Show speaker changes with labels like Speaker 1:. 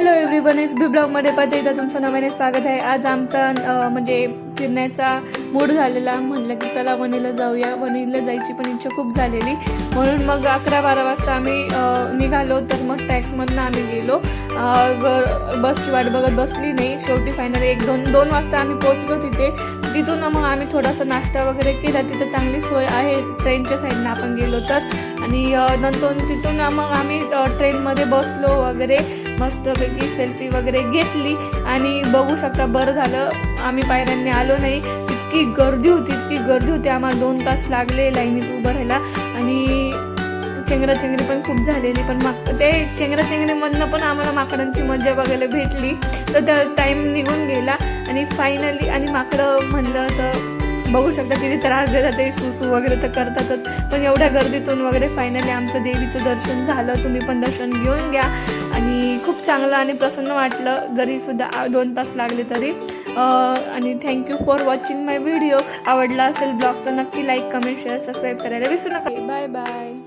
Speaker 1: Hello everyone, S बी ब्लॉगमध्ये परत एकदा तुमचं नव्याने स्वागत आहे। आज आमचा म्हणजे फिरण्याचा मूड झालेला, म्हटलं की चला वणीला जाऊया। वणीला जायची पण इच्छा खूप झालेली, म्हणून मग 11-12 वाजता आम्ही निघालो। तर मग टॅक्समधनं आम्ही गेलो, बसची वाट बघत बसली नाही। शेवटी फायनली 1-2 वाजता आम्ही पोहोचलो तिथे। तिथून मग आम्ही थोडासा नाश्ता वगैरे केला, तिथं चांगली सोय आहे ट्रेनच्या साईडनं आपण गेलो तर। आणि नंतर तिथून मग आम्ही ट्रेनमध्ये बसलो वगैरे, मस्तपैकी सेल्फी वगैरे घेतली। आणि बघू शकता, बरं झालं आम्ही पायऱ्यांनी आलो नाही। इतकी गर्दी होती, आम्हाला 2 तास लागले लाईनीत उभं राहायला। आणि चेंगराचेंगरी पण खूप झालेली, पण ते चेंगराचेंगरीमधनं पण आम्हाला माकडांची मजा बघायला भेटली। तर त्या टाईम निघून गेला आणि फायनली आणि माकडं म्हणलं तर बघू शकता किती त्रास देतात ते, सुसू वगैरे तर करतातच। पण एवढ्या गर्दीतून वगैरे फायनली आमचं देवीचं दर्शन झालं। तुम्ही पण दर्शन घेऊन घ्या आणि खूप चांगलं आणि प्रसन्न वाटलं, जरी सुद्धा 2 तास लागले तरी। आणि thank you for watching my video. आवडला असेल ब्लॉग तर नक्की लाईक, कमेंट, शेअर, सबस्क्राईब करायला विसरू नका। Bye bye.